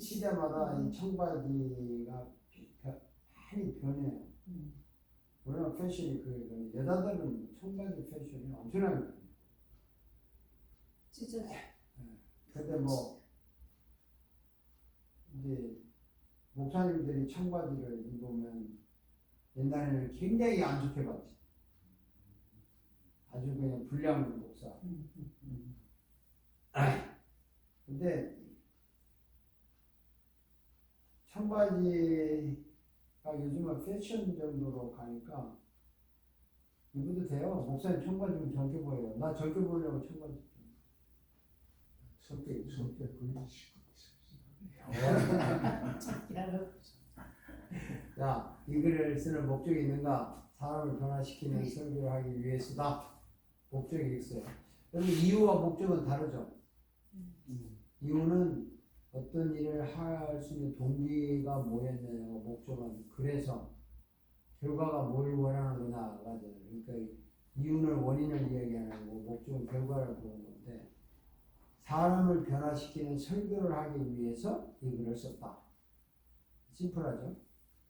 시대마다 이 청바지가 많이 변해요. 물론 패션이 그래도 여자들은 청바지 패션이 엄청나게 변해요. 진짜. 근데 뭐 이제 목사님들이 청바지를 입으면 옛날에는 굉장히 안 좋게 봤지. 아주 그냥 불량 목사. 근데 청바지가 요즘은 패션 정도로 가니까 입어도 돼요. 목사님 청바지면 젊게 보여요. 나 젊게 보이려고 청바지 입죠. 젊게 보이시고 자, 이 글을 쓰는 목적이 있는가? 사람을 변화시키는 설교를 하기 위해서다. 목적이 있어요. 여러분 이유와 목적은 다르죠. 이유는 어떤 일을 할 수 있는 동기가 뭐였냐고, 목적은 그래서 결과가 뭘 원하는 거냐. 그러니까 이유는 원인을 이야기하는 거고 목적은 결과를 보는 건데 사람을 변화시키는 설교를 하기 위해서 이 글을 썼다. 심플하죠.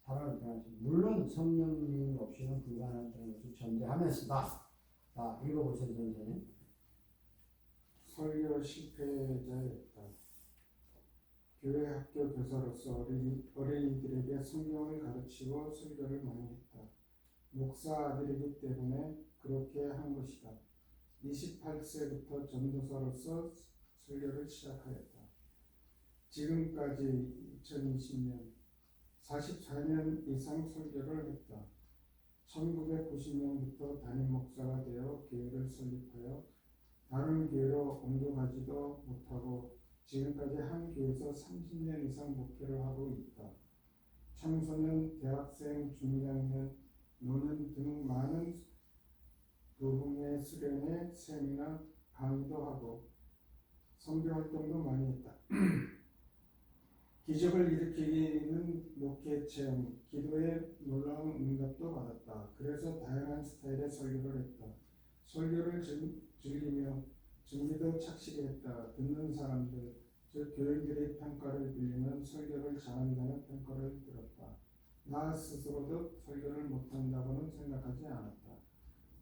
사람을 변화시키는. 물론 성령님 없이는 불가능하다는 것을 전제하면서다. 자, 읽어보세요, 선생님. 설교 실패자였다. 교회 학교 교사로서 어린이들에게 성경을 가르치고 설교를 많이 했다. 목사 아들이기 때문에 그렇게 한 것이다. 28세부터 전도사로서 설교를 시작하였다. 지금까지 2020년 44년 이상 설교를 했다. 1990년부터 담임 목사가 되어 교회를 설립하여 다른 교회로 옮겨가지도 못하고 지금까지 한 교회에서 30년 이상 목회를 하고 있다. 청소년, 대학생, 중장년, 노년 등 많은 부흥회 수련회, 세미나, 강의도 하고 선교 활동도 많이 했다. 기적을 일으키는 목회 체험, 기도에 놀라운 응답도 받았다. 그래서 다양한 스타일의 설교를 했다. 설교를 즐기며 준비도 착실히 했다. 듣는 사람들, 즉 교인들의 평가를 빌리면 설교를 잘한다는 평가를 들었다. 나 스스로도 설교를 못한다고는 생각하지 않았다.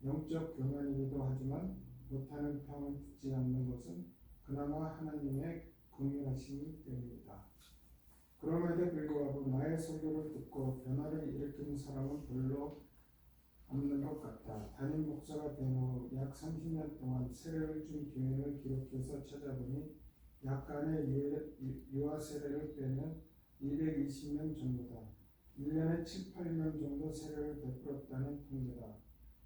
영적 교만이기도 하지만 못하는 평을 듣지 않는 것은 그나마 하나님의 긍휼하심이 때문이다. 그럼에도 불구하고 나의 설교를 듣고 변화를 일으킨 사람은 별로 없는 것 같다. 담임 목사가 된 후 약 30년 동안 세례를 준 교인을 기록해서 찾아보니 약간의 유아 세례를 빼면 220명 정도다. 1년에 7, 8명 정도 세례를 베풀었다는 통계다.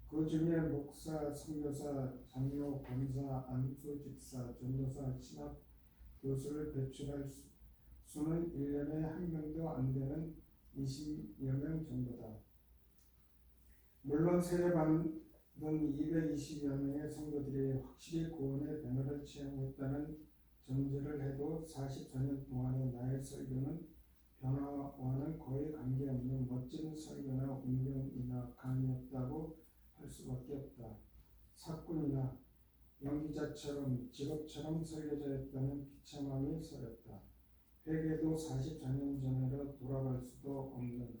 그 중에 목사, 선교사, 장로, 권사, 안수, 집사, 전도사, 신학, 교수를 배출할 수는 1년에 한 명도 안 되는 20여 명 정도다. 물론 세례받은 220여 명의 성도들이 확실히 구원의 변화를 체험했다는 전제를 해도 44년 동안의 나의 설교는 변화와는 거의 관계없는 멋진 설교나 운동이나 강의였다고 할 수밖에 없다. 사꾼이나 연기자처럼 직업처럼 설교자였다는 비참함이 서렸다. 회개도 44년 전으로 돌아갈 수도 없는,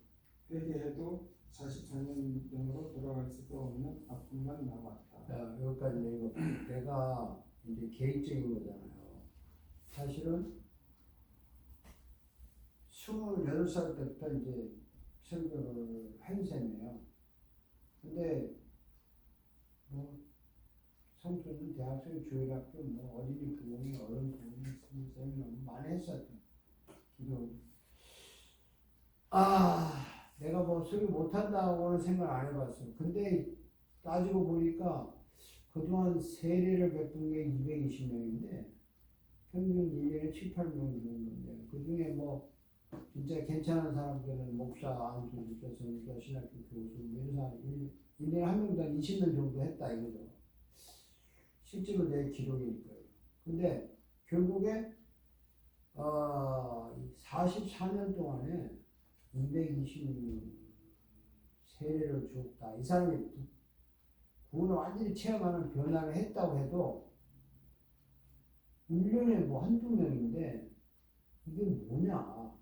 회개해도 44년 전으로 돌아갈 수도 없는 아픔만 남았다. 자, 여기까지 읽어. 내가 이제 개인적인 거잖아요. 사실은 28살 때부터 이제 설교를 한 셈이에요. 근데 뭐 성수는 대학생 주일학교 뭐 어린이 부모님 어른 부모님 세미나 많이 했었죠. 기도. 내가 뭐 설교 못한다고는 생각 안 해봤어. 근데 따지고 보니까 그동안 세례를 베푼 게 220명인데 평균 1년에 7, 8명 정도인데 그 중에 뭐 진짜 괜찮은 사람들은 목사, 안수니까 선교, 신학교 교수 이런 사람 1년에 한 명당 20명 정도 했다 이거죠. 실제로 내 기록이니까요. 근데 결국에 44년 동안에 220명 세례를 주었다. 이 사람이 구원을 완전히 체험하는 변화를 했다고 해도 1년에 뭐 한두 명인데 이게 뭐냐?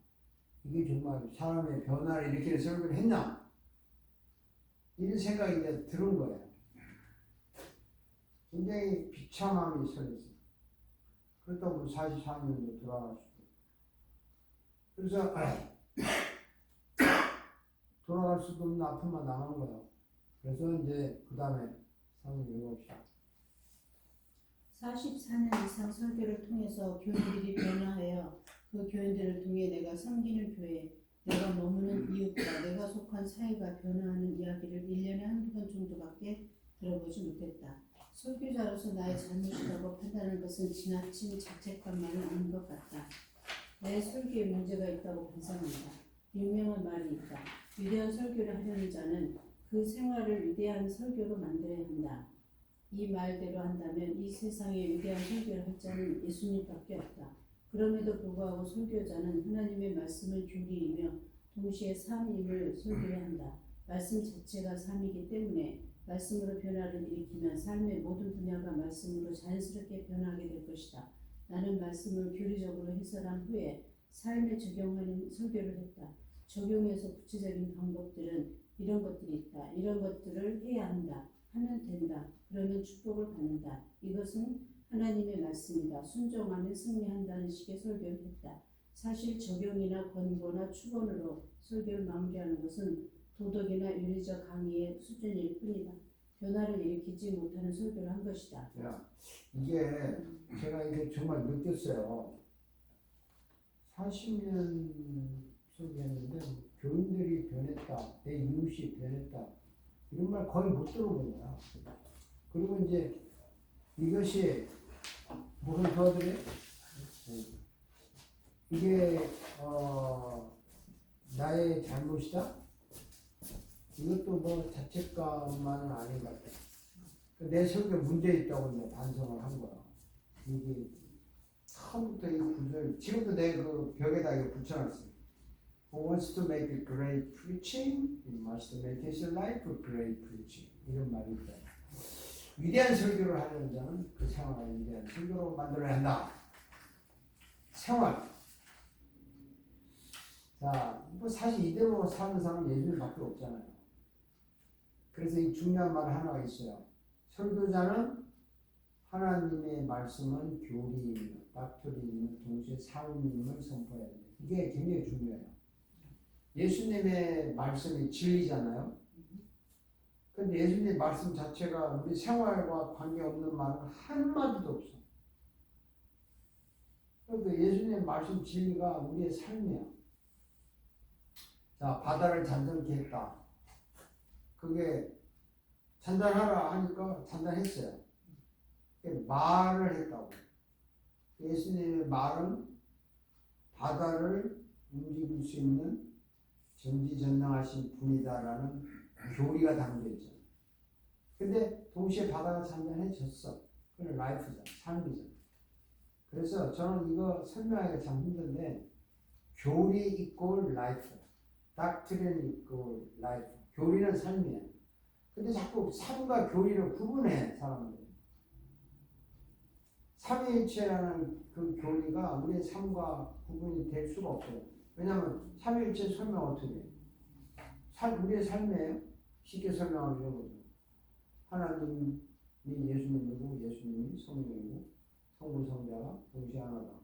이게 정말 사람의 변화를 일으키는 설교를 했나? 이런 생각이 이제 들은 거예요. 굉장히 비참함이 서있어요. 그렇다고 44년도 돌아갈 수도. 그래서 돌아갈 수도 없는 아픔만 남은 거예요. 그래서 이제 그 다음에 한번 읽어봅시다. 44년 이상 설교를 통해서 교인들이 변화하여 그 교인들을 통해 내가 섬기는 교회, 내가 머무는 이웃과 내가 속한 사회가 변화하는 이야기를 1년에 한두 번 정도밖에 들어보지 못했다. 설교자로서 나의 잘못이라고 판단하는 것은 지나친 자책감만은 아닌 것 같다. 내 설교에 문제가 있다고 반성한다. 유명한 말이 있다. 위대한 설교를 하려는 자는 그 생활을 위대한 설교로 만들어야 한다. 이 말대로 한다면 이 세상에 위대한 설교를 할 자는 예수님밖에 없다. 그럼에도 불구하고 설교자는 하나님의 말씀을 교리이며 동시에 삶임을 설교해야 한다. 말씀 자체가 삶이기 때문에 말씀으로 변화를 일으키면 삶의 모든 분야가 말씀으로 자연스럽게 변하게 될 것이다. 나는 말씀을 교리적으로 해설한 후에 삶에 적용하는 설교를 했다. 적용해서 구체적인 방법들은 이런 것들이 있다. 이런 것들을 해야 한다. 하면 된다. 그러면 축복을 받는다. 이것은 하나님의 말씀이다. 순종하면 승리한다는 식의 설교를 했다. 사실 적용이나 권고나 축원으로 설교를 마무리하는 것은 도덕이나 윤리적 강의의 수준일 뿐이다. 변화를 일으키지 못하는 설교를 한 것이다. 야, 이게 제가 이게 정말 느꼈어요. 40년 설교했는데 교인들이 변했다, 내 이웃이 변했다 이런 말 거의 못 들어본 거야. 그리고 이제 이것이 무슨 더 드려? 이게 나의 잘못이다? 이것도 뭐 자책감만은 아닌 것 같아. 내 설교에 문제 있다고 이제 반성을 한 거야. 이게 처음부터 이 구절, 지금도 내 그 벽에다 이거 붙여놨어요. Who wants to make a great preaching, he must make his life a great preaching. 이런 말이 있다. 위대한 설교를 하려는 자는 그 생활을 위대한 설교로 만들어야 한다. 생활. 자, 뭐 사실 이대로 사는 사람은 예수님밖에 없잖아요. 그래서 이 중요한 말 하나가 있어요. 설교자는 하나님의 말씀은 교리이며 닥트린이며 동시에 삶임을 선포해야 됩니다. 이게 굉장히 중요해요. 예수님의 말씀이 진리잖아요. 근데 예수님의 말씀 자체가 우리 생활과 관계없는 말은 한마디도 없어. 그러니까 예수님의 말씀 진리가 우리의 삶이야. 자, 바다를 잔잔케 했다. 그게 잔잔하라 하니까 잔잔했어요. 말을 했다고. 예수님의 말은 바다를 움직일 수 있는 전지전능하신 분이다라는 교리가 담겨 있잖아요. 근데 동시에 바다가 잔잔해졌어. 그건 라이프잖아. 삶이잖아. 그래서 저는 이거 설명하기가 참 힘든데 교리 이꼴 라이프, 닥트린 이꼴 라이프. 교리는 삶이야. 근데 자꾸 삶과 교리를 구분해 사람들이. 삼위일체라는 그 교리가 우리의 삶과 구분이 될 수가 없어요. 왜냐하면 삼위일체 설명 어떻게 해요? 우리의 삶이에요. 쉽게 설명하면 이런 거죠. 하나님이 예수님이고 예수님이 성령이고 성부 성자가 동시에 하나다.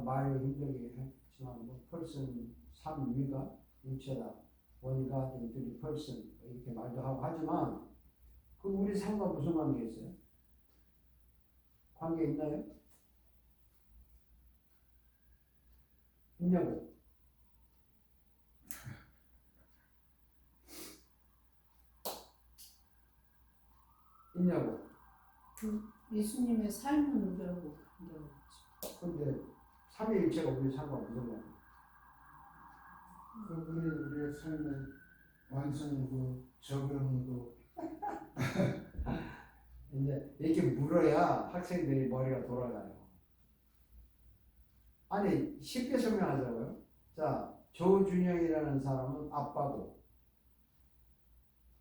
말을 힘들게 했지만 뭐 person 삼위가 일체다. 원가 인트리 person 이렇게 말도 하고 하지만 그 우리 삶과 무슨 관계 있어요? 관계 있나요? 있냐고? 있냐고? 예수님의 삶은 우리하고 관계가 있죠. 근데 삼위일체가 우리 삶과 무슨 관계? 그분이 우리의 삶의 완성이고 적용이고 이제 이렇게 물어야 학생들이 머리가 돌아가요. 아니 쉽게 설명하자고요. 자, 조준영이라는 사람은 아빠고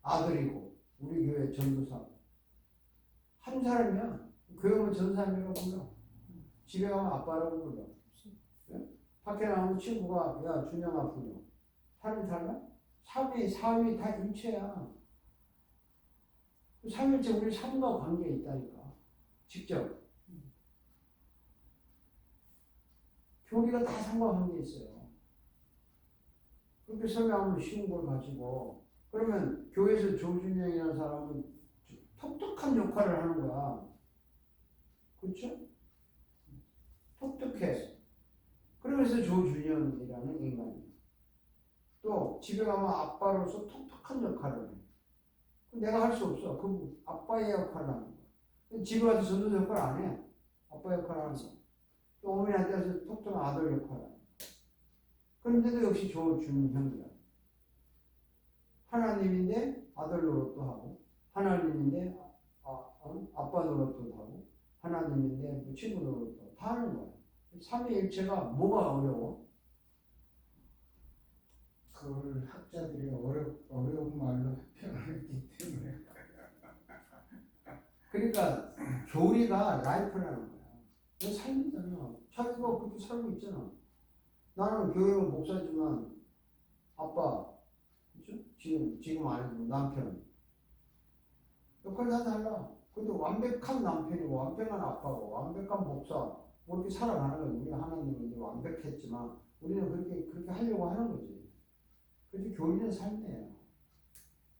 아들이고 우리 교회 전도사고 한 사람이야. 교회 오면 전사님이라고 불러. 집에 가면 아빠라고 불러. 네? 밖에 나오면 친구가 야 준영아 부녀 삶이 달라? 3위, 4위 다 일체야. 3일째 우리 삶과 관계에 있다니까. 직접. 교리가 다 삶과 관계에 있어요. 그렇게 설명하면 쉬운 걸 가지고 그러면 교회에서 조준영이라는 사람은 독특한 역할을 하는 거야. 그렇죠? 독특해. 그러면서 조준영이라는 인간이야. 또 집에 가면 아빠로서 독특한 역할을 해. 내가 할 수 없어. 그 아빠의 역할을 하는 거야. 집에 가서 전도 역할 안 해. 아빠 역할을 하는 거야. 또 어머니한테 가서 독특한 아들 역할을 하는 거야. 그런데도 역시 조준형이야. 하나님인데 아들 노릇도 하고 하나님인데 아빠 노릇도 하고 하나님인데 뭐 친구 노릇도 다 하는 거야. 삼위일체가 뭐가 어려워? 그걸 학자들이 어려운 말로 표현했기 때문에 그러니까 교리가 라이프라는 거야. 내 삶이잖아. 자기가 그렇게 살고 있잖아. 나는 교회 목사지만 아빠, 그렇죠? 지금 아니고 남편 역할이 다 달라. 근데 완벽한 남편이고 완벽한 아빠고 완벽한 목사 뭐 이렇게 살아가는 거야. 우리 하나님은 이제 완벽했지만 우리는 그렇게 하려고 하는 거지. 그래서 교리는 삶이에요.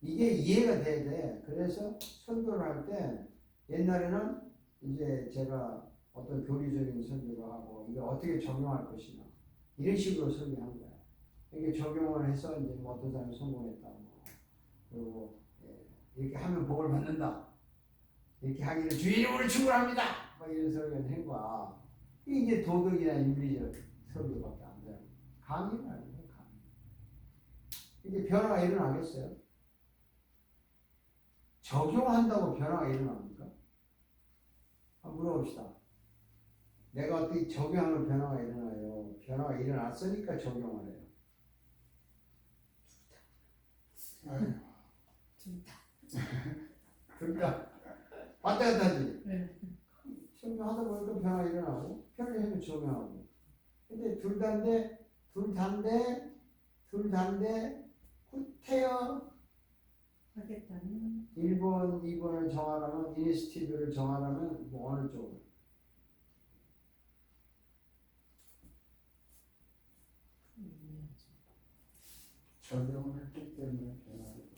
이게 이해가 돼야 돼. 그래서 설교를 할 때 옛날에는 이제 제가 어떤 교리적인 설교를 하고 이게 어떻게 적용할 것이냐 이런 식으로 설교한 거야. 이게 적용을 해서 이제 뭐 어떤 사람이 성공했다. 뭐 그리고 이렇게 하면 복을 받는다. 이렇게 하기를 주의 이름으로 축원합니다. 뭐 이런 설교를 한 거야. 이게 이제 도덕이나 윤리적 설교밖에 안 돼요. 강의는 아니에요. 강의. 이게 변화가 일어나겠어요? 적용한다고 변화가 일어납니까? 한번 물어봅시다. 내가 어떻게 적용하면 변화가 일어나요? 변화가 일어났으니까 적용을 해요. 아유, 둘 다 왔다 갔다 하지. 네. 적용하다 보니까 변화가 일어나고 편리하면 적용하고. 근데 둘 다인데 후퇴어 하겠다는 1번, 2번을 정하라면 이니시티브를 정하라면 뭐 어느 쪽으로? 적용을 했기 때문에 변화했기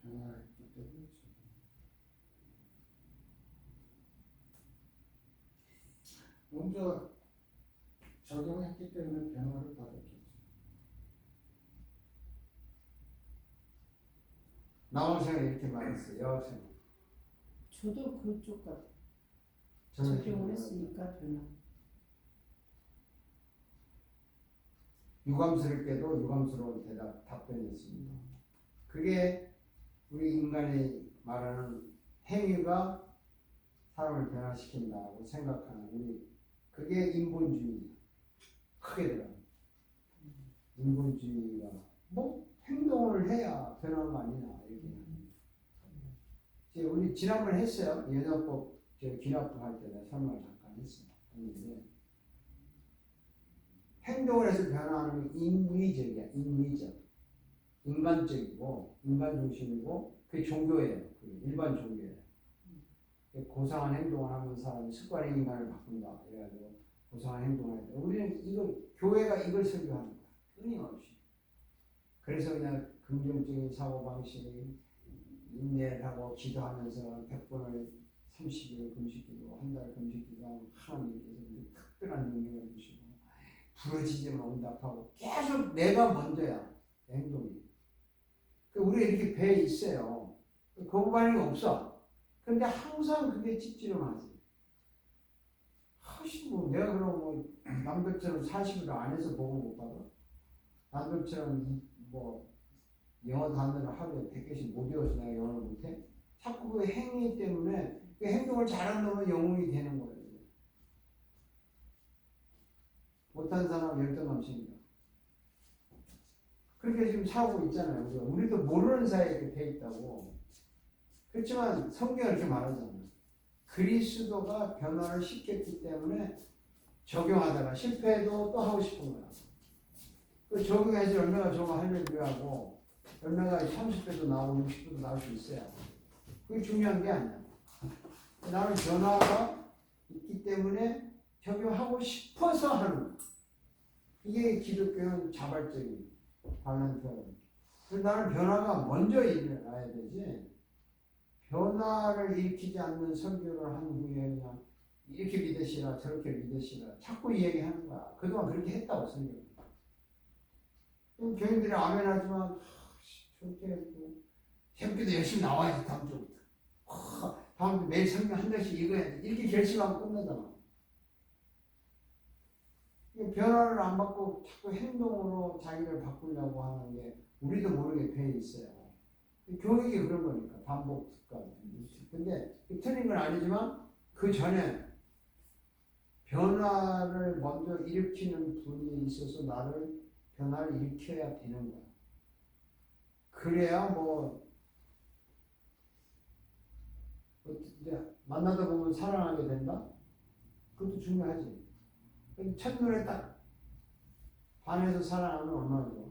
때문에 먼저 적용했기 때문에 변화를 받았겠죠. 남학생은 이렇게 말했어요. 여학생. 저도 그쪽 같아요. 저는 적용을 했으니까 변화. 유감스럽게도 유감스러운 답변이었습니다. 그게 우리 인간이 말하는 행위가 사람을 변화시킨다고 생각하는 우리 그게 인본주의 크게 들어요. 인본주의가 뭐 행동을 해야 변하는 거 아니냐 이렇게. 이제 우리 지난번에 했어요. 연합법 기납부 할 때 내가 설명을 잠깐 했는데 행동을 해서 변화하는 게 인위적이야. 인위적. 인간적이고 인간 중심이고 그게 종교예요. 그게 일반 종교예요. 고상한 행동을 하는 사람이 습관의 인간을 바꾼다. 그래가지고 고상한 행동을 해야 돼. 우리는 이걸 교회가 이걸 설교하는 거야. 끊임없이. 그래서 그냥 긍정적인 사고방식, 인내를 하고 기도하면서 100번을 30일 금식기도, 한 달 금식기도 하나님께서 특별한 능력을 주시고 부러지지만 응답하고 계속 내가 먼저야. 행동이. 우리가 이렇게 배에 있어요. 거부반응이 없어. 근데 항상 그게 찝찝하지. 뭐 내가 그럼 뭐 남들처럼 40일 안 해서 복을 못 받아? 남들처럼 뭐 영어 단어를 하루에 100개씩 못 외워서 내가 영어를 못해? 자꾸 그 행위 때문에 그 행동을 잘한다면 영웅이 되는 거예요. 못한 사람은 열등감식입니다. 그렇게 지금 살고 있잖아요. 우리도 모르는 사이에 이렇게 돼 있다고. 그렇지만 성경은 이렇게 말하잖아요. 그리스도가 변화를 시켰기 때문에 적용하다가 실패해도 또 하고 싶은 거야. 그 적용해서 열매가 저거 할렐루야하고 열매가 30배도 나오고 60배도 나올 수 있어요. 그게 중요한 게 아니야. 나는 변화가 있기 때문에 적용하고 싶어서 하는 거야. 이게 기독교는 자발적인 발란트거든. 나는 변화가 먼저 일어나야 되지. 변화를 일으키지 않는 설교를 한 후에 그냥 이렇게 믿으시라 저렇게 믿으시라 자꾸 이야기하는 거야. 그동안 그렇게 했다고 설교. 교인들이 아멘 하지만 저렇게 했고 새벽기도 열심히 나와야지 다음 주부터. 다음 주 매일 성경 한 달씩 읽어야 돼. 이렇게 결심하면 끝나잖아. 변화를 안 받고 자꾸 행동으로 자기를 바꾸려고 하는 게 우리도 모르게 배에 있어요. 교육이 그런 거니까 반복 습관. 근데 틀린 건 아니지만 그 전에 변화를 먼저 일으키는 분이 있어서 나를 변화를 일으켜야 되는 거야. 그래야 뭐 이제 만나다 보면 사랑하게 된다? 그것도 중요하지. 첫눈에 딱 반해서 사랑하면 얼마나 좋아.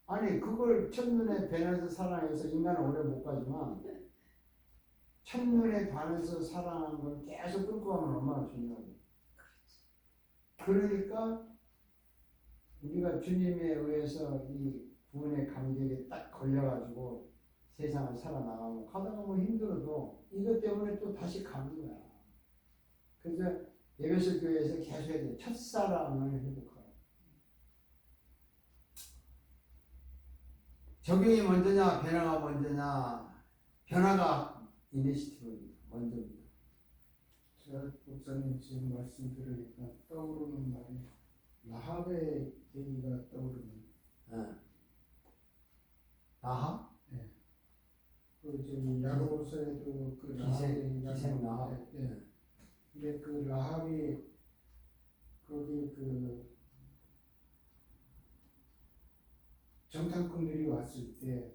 아니 그걸 첫눈에 반해서 사랑해서 인간은 오래 못 가지만 첫눈에 반해서 사랑하는 걸 계속 끌고 가면 얼마나 중요하고. 그러니까 우리가 주님에 의해서 이 구원의 감격에 딱 걸려가지고 세상을 살아나가고 가다가 뭐 힘들어도 이것 때문에 또 다시 가는 거야. 그래서 에베소 교회에서 계속 해야 돼. 첫사랑을 회복하라. 적용이 먼저냐 변화가 먼저냐. 변화가 이니시티브입니다. 먼저입니다. 제가 목사님 지금 말씀 들으니까 떠오르는 말이 라합의 얘기가 떠오르네요. 라합? 그 저기 야고보서에도 그 기생 라합. 네. 근데 그 라합이 거기 그 정탐꾼들이 왔을 때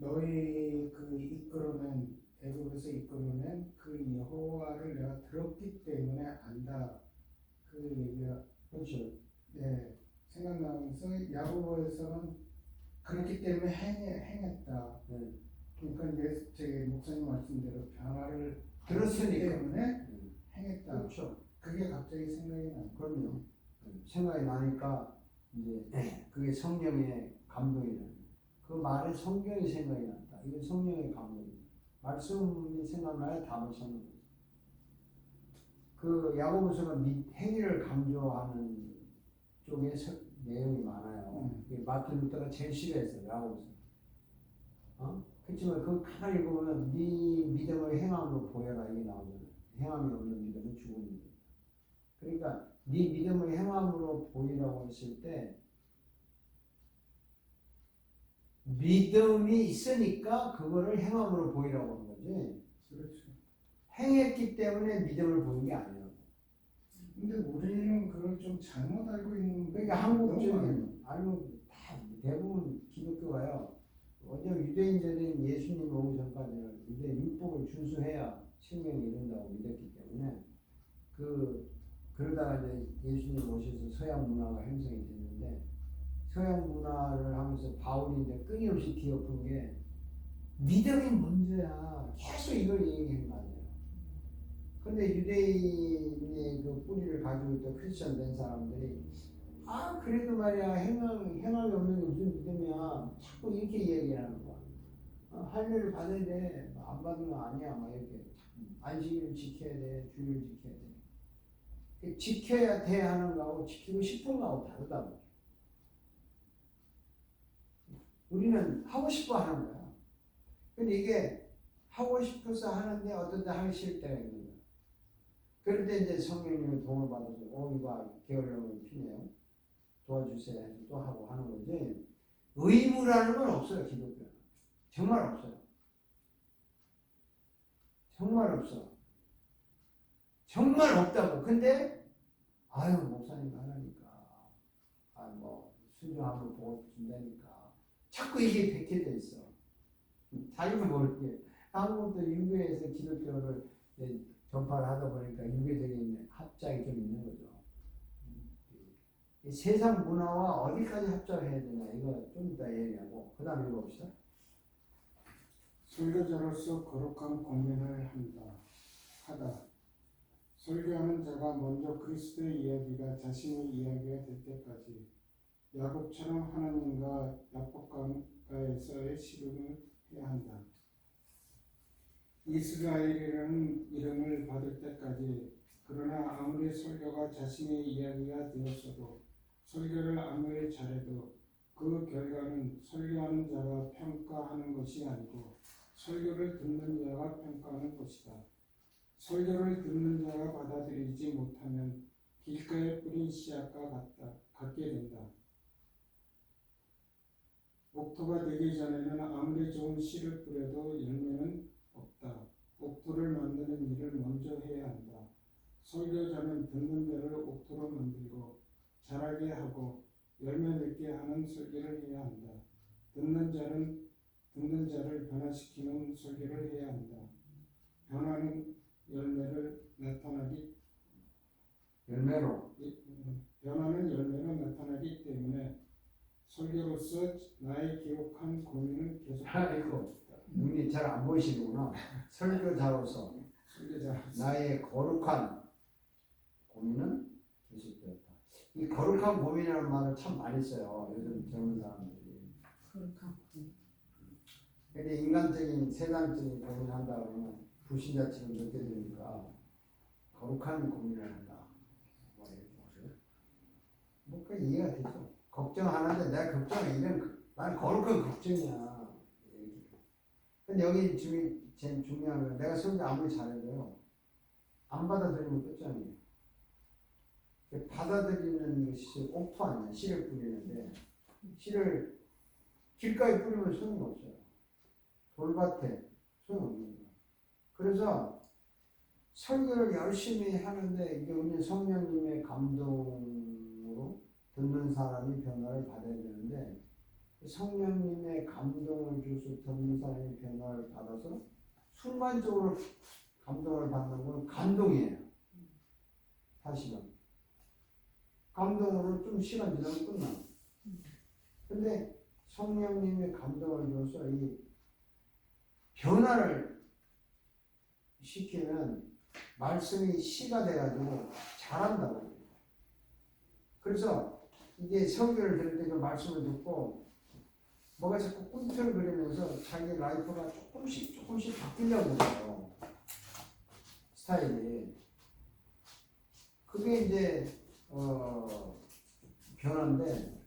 너희 그 이끌어낸 애굽에서 이끌어낸 그 여호와를 내가 들었기 때문에 안다. 그 얘기가 그렇죠. 네 생각나면서 야고보에서는 그렇기 때문에 행했다. 네. 그러니까 이제 제 목사님 말씀대로 변화를 들었으니까. 때문에 행했다. 그렇죠. 그게 갑자기 생각이 나요. 그럼요. 생각이 나니까 이제 그게 성령의 감동이 나요. 그 말에 성경이 생각이 난다. 이건 성령의 감동입니다. 말씀이 생각나야 답을 찾는 거죠. 그 야고보서는 행위를 강조하는 쪽에 내용이 많아요. 마틴 루터가 제일 싫어했어요. 야고보서. 그렇지만 그 가만히 읽어보면 네 믿음을 행함으로 보여라 이게 나오잖아요. 행함이 없는 믿음은 죽은 믿음. 그러니까 네 믿음을 행함으로 보이라고 했을 때 믿음이 있으니까 그거를 행함으로 보이라고 하는 거지. 그렇죠. 행했기 때문에 믿음을 보이는 게 아니에요. 근데 우리는 그걸 좀 잘못 알고 있는. 그러니까 한국적인 아니면 다 대부분 기독교가요. 어제 유대인들은 예수님 오기 전까지는 유대 율법을 준수해야 생명이 이른다고 믿었기 때문에 그러다가 이제 예수님 오셔서 서양 문화가 형성이 됐는데 서양 문화를 하면서 바울이 이제 끊임없이 뒤엎은 게 믿음이 먼저야. 계속 이걸 얘기한 거 아니에요. 근데 유대인의 그 뿌리를 가지고 있던 크리스천 된 사람들이 그래도 말이야 행함이 없는 게 무슨 믿음이야. 자꾸 이렇게 이야기하는 거야. 할례를 받아야 돼. 안 받으면 아니야. 막 이렇게 안식일을 지켜야 돼. 주일을 지켜야 돼. 지켜야 돼 하는 거하고 지키고 싶은 거하고 다르다고. 우리는 하고 싶어 하는 거야. 근데 이게 하고 싶어서 하는데 어떤 때 하기 싫을 때가 있는 거야. 그럴 때 이제 성령님의 도움을 받아서 이거 게으르면 피네요. 도와주세요 해서 또 하고 하는 거지. 의무라는 건 없어요. 기독교는. 정말 없어요. 정말 없어. 정말 없다고. 근데 목사님 하라니까 뭐 순종함을 보고 준다니까 자꾸 이게 백해져 있어. 자기는 모르게 한국도 유교에서 기독교를 전파를 하다 보니까 유교적인 합작이 좀 있는 거죠. 이 세상 문화와 어디까지 합작해야 되나 이거 좀 이따 얘기하고 그 다음에 읽어봅시다. 설교자로서 거룩한 고민을 하다. 설교하는 자가 먼저 그리스도의 이야기가 자신의 이야기가 될 때까지 야곱처럼 하나님과 약복강가에서의 씨름을 해야 한다. 이스라엘이라는 이름을 받을 때까지 그러나 아무리 설교가 자신의 이야기가 되었어도 설교를 아무리 잘해도 그 결과는 설교하는 자가 평가하는 것이 아니고 설교를 듣는 자가 평가하는 것이다. 설교를 듣는 자가 받아들이지 못하면 길가에 뿌린 씨앗과 같게 된다. 옥토가 되기 전에는 아무리 좋은 씨를 뿌려도 열매는 없다. 옥토를 만드는 일을 먼저 해야 한다. 설교자는 듣는 자를 옥토로 만들고 자라게 하고 열매 맺게 하는 설교를 해야 한다. 듣는 자를 변화시키는 설교를 해야 한다. 변화는 열매로 나타나기 때문에 설교로서 나의 기록한 고민은 계속 아이고 눈이 잘 안 보이시는구나. 설교자로서 나의 거룩한 고민은 계속되었다. 이 거룩한 고민이라는 말을 참 많이 써요. 요즘 젊은 사람들이. 거룩한 고민. 근데 인간적인 세상적인 고민을 한다 그러면 불신자처럼 느껴지니까 거룩한 고민을 한다. 그 이해가 되죠. 걱정하는데 내가 걱정해 난 거룩한 걱정이야. 근데 여기 제일 중요한 건 내가 설교 아무리 잘해도요 안 받아들이면 끝장이에요. 받아들이는 것이 옥토 아니야. 씨를 뿌리는데 씨를 길가에 뿌리면 소용이 없어요. 돌밭에 소용없는 거예요. 그래서 설교를 열심히 하는데 이게 오늘 성령님의 감동으로 듣는 사람이 변화를 받아야 되는데 성령님의 감동을 주셔서 듣는 사람이 변화를 받아서 순간적으로 감동을 받는 건 감동이에요. 사실은 감동으로 좀 시간 지나면 끝나. 근데 성령님의 감동을 줘서 이 변화를 시키면 말씀이 씨가 돼가지고 자란다고. 그래서 이게 설교를 들을 때 그 말씀을 듣고 뭐가 자꾸 꿈틀거리면서 자기 라이프가 조금씩 바뀌려고 해요. 스타일이. 그게 이제 변화인데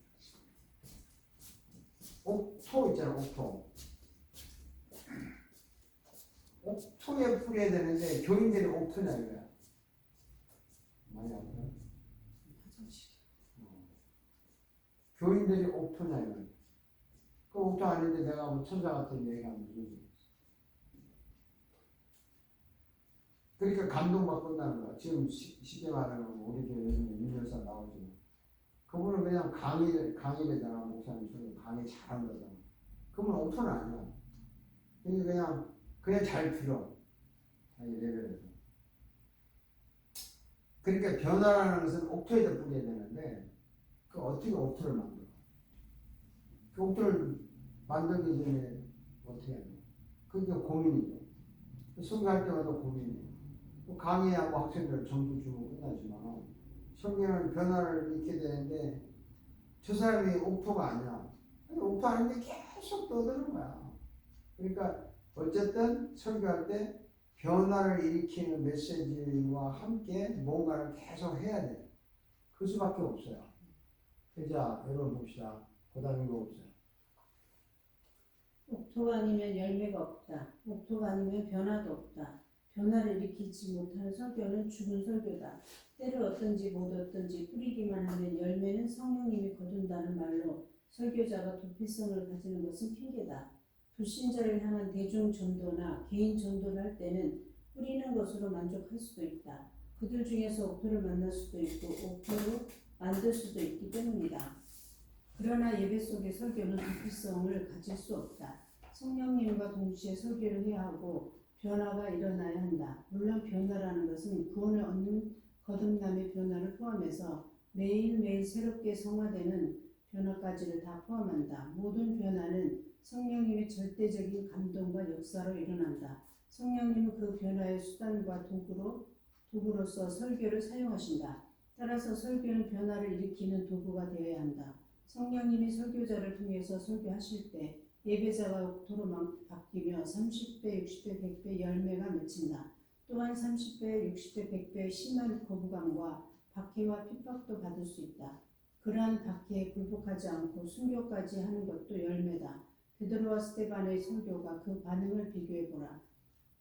옥토 있잖아. 옥토에 뿌려야 되는데 교인들이 옥토냐 이거야. 많이 알아요? 교인들이 옥토냐 이거야. 그 옥토 아닌데 내가 뭐 천사 같은 얘기하면 무슨 소리야. 그러니까 감동받는다는 거야. 지금 쉽게 말하면 우리 교회 요즘에 윤열사 나오지만 그분은 그냥 강의되잖아. 목사님 소리 강의 잘한다잖아. 그분은 옥토는 아니야. 그냥 잘 들어. 자기 레벨에서. 그러니까 변화라는 것은 옥토에다 뿌려야 되는데 그 어떻게 옥토를 만들어? 그 옥토를 만들기 전에 어떻게 해야 돼? 그게 고민이죠. 설교할 때마다 고민이에요. 강의하고 학생들 점수 주고 끝나지만 설교는 변화를 잃게 되는데 저 사람이 옥토가 아니야. 옥토 아닌데 계속 떠드는 거야. 그러니까 어쨌든 설교할 때 변화를 일으키는 메시지와 함께 뭔가를 계속 해야 돼. 그 수밖에 없어요. 자, 여러분 봅시다. 그 다음에 이거 없어요. 옥토가 아니면 열매가 없다. 옥토가 아니면 변화도 없다. 변화를 일으키지 못하는 설교는 죽은 설교다. 때를 얻든지 못 얻든지 뿌리기만 하면 열매는 성령님이 거둔다는 말로 설교자가 도피성을 가지는 것은 핑계다. 불신자를 향한 대중 전도나 개인 전도를 할 때는 뿌리는 것으로 만족할 수도 있다. 그들 중에서 옥토를 만날 수도 있고 옥토로 만들 수도 있기 때문이다. 그러나 예배 속의 설교는 도피성을 가질 수 없다. 성령님과 동시에 설교를 해야 하고 변화가 일어나야 한다. 물론 변화라는 것은 구원을 얻는 거듭남의 변화를 포함해서 매일매일 새롭게 성화되는 변화까지를 다 포함한다. 모든 변화는 성령님의 절대적인 감동과 역사로 일어난다. 성령님은 그 변화의 수단과 도구로서 설교를 사용하신다. 따라서 설교는 변화를 일으키는 도구가 되어야 한다. 성령님이 설교자를 통해서 설교하실 때 예배자가 옥토로 바뀌며 30배, 60배, 100배 열매가 맺힌다. 또한 30배, 60배, 100배의 심한 거부감과 박해와 핍박도 받을 수 있다. 그러한 박해에 굴복하지 않고 순교까지 하는 것도 열매다. 베드로와 스데반의 설교가 그 반응을 비교해보라.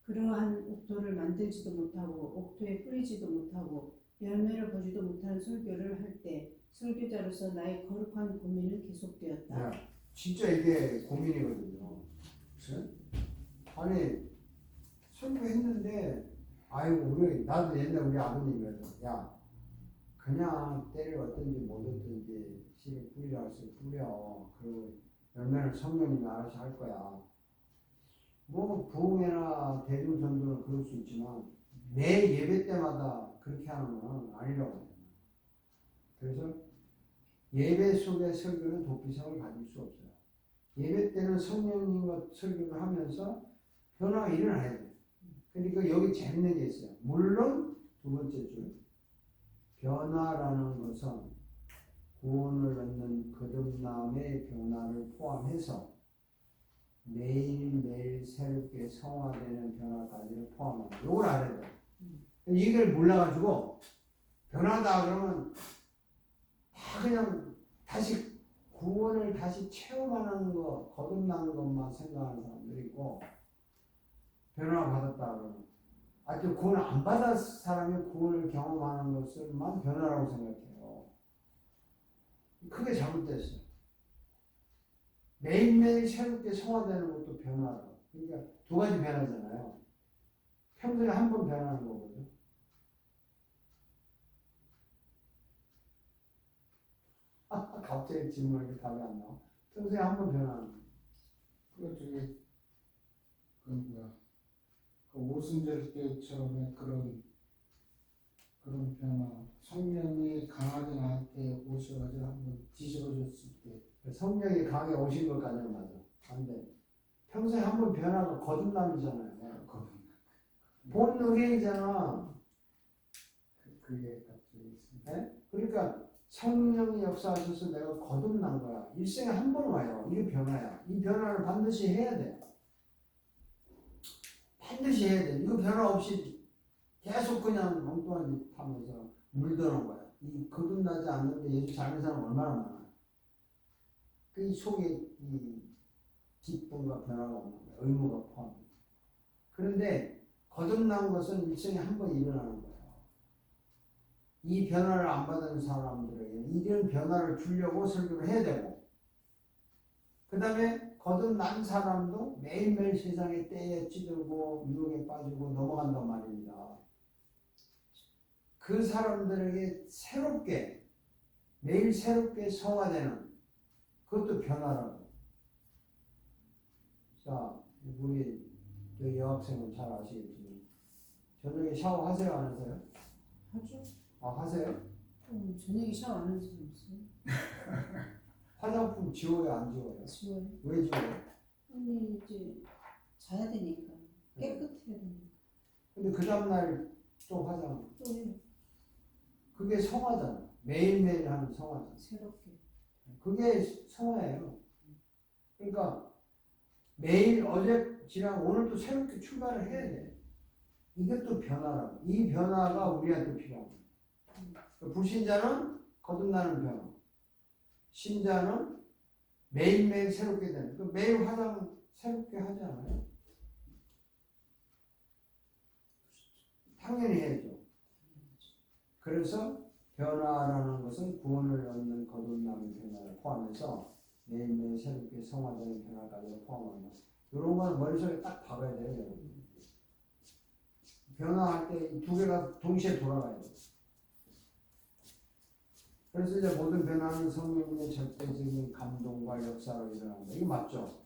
그러한 옥토를 만들지도 못하고 옥토에 뿌리지도 못하고 열매를 보지도 못하는 설교를 할 때 설교자로서 나의 거룩한 고민은 계속되었다. 야, 진짜 이게 고민이거든요. 그치? 아니 설교했는데 아이고 나도 옛날 우리 아버님이라서 야 그냥 때를 얻든지 못 얻든지 씨를 뿌리라 해서 뿌려. 그리고 열매는 성령님이 알아서 할 거야. 뭐 부흥회나 대중전도는 그럴 수 있지만 매 예배 때마다 그렇게 하는 건 아니라고 해요. 그래서 예배 속의 설교는 도피성을 가질 수 없어요. 예배 때는 성령님과 설교를 하면서 변화가 일어나야 돼요. 그러니까 여기 재밌는 게 있어요. 물론 두 번째 줄 변화라는 것은 구원을 얻는 거듭남의 변화를 포함해서 매일매일 새롭게 성화되는 변화까지를 포함합니다. 이걸 알아야 돼요. 이걸 몰라가지고 변하다 그러면 다 그냥 다시 구원을 다시 체험하는 거, 거듭나는 것만 생각하는 사람들이 있고 변화 받았다 그러면 아직 구원을 안 받은 사람이 구원을 경험하는 것을만 변화라고 생각해요. 크게 잘못됐어요. 매일매일 새롭게 성화되는 것도 변화라고. 그러니까 두 가지 변화잖아요. 평소에 한 번 변하는 거거든요. 갑자기 질문에 답이 안 나와. 평소에 한 번 변하는 거. 그 저기 그 뭐야 그 오순절 때처럼의 그런 변화 성령이 강하게 나한테 오셔가지고 한번 뒤집어줬을 때 성령이 강하게 오신 것까지는 맞아. 근데 평소에 한 번 변화가 거듭남이잖아요. 본능이잖아. 그게 갑자기 있습니다. 네? 그러니까 성령이 역사하셔서 내가 거듭난 거야. 일생에 한 번 와요. 이게 변화야. 이 변화를 반드시 해야 돼. 반드시 해야 돼. 이거 변화 없이 계속 그냥 엉뚱한 짓 하면서 물드는 거야. 이 거듭나지 않는데 예수 닮은 사람 얼마나 많아. 그 속에 이 기쁨과 변화가 없는 거야. 의무가 포함. 그런데 거듭난 것은 일생에 한 번 일어나는 거예요. 이 변화를 안 받은 사람들에게 이런 변화를 주려고 설교를 해야 되고, 그 다음에 거듭난 사람도 매일매일 세상의 때에 찌들고 유혹에 빠지고 넘어간단 말입니다. 그 사람들에게 새롭게 매일 새롭게 성화되는 그것도 변화라고. 자, 우리 여학생은 잘 아시겠지만 저녁에 샤워하세요 안 하세요? 하죠. 아 하세요? 저녁에 샤워 안 하는 사람 있어요? 화장품 지워요 안 지워요? 지워요. 왜 지워요? 아니 이제 자야 되니까 깨끗해야 되니까. 근데 그 다음날 또 화장. 또 해요. 그게 성화잖아. 매일매일 하는 성화잖아. 새롭게. 그게 성화예요. 그러니까 매일 어제 지난 오늘도 새롭게 출발을 해야 돼. 이것도 변화라고. 이 변화가 우리한테 필요한 거야. 불신자는 거듭나는 변화. 신자는 매일매일 새롭게 되는. 그 매일 화장 새롭게 하지 않아요? 당연히 해야죠. 그래서 변화라는 것은 구원을 얻는 거듭남의 변화를 포함해서 매일매일 새롭게 성화되는 변화까지 포함합니다. 이런 건 머릿속에 딱 박아야 돼요, 여러분. 변화할 때 이 두 개가 동시에 돌아가야 돼요. 그래서 이제 모든 변화는 성령님의 절대적인 감동과 역사로 일어난다. 이거 맞죠?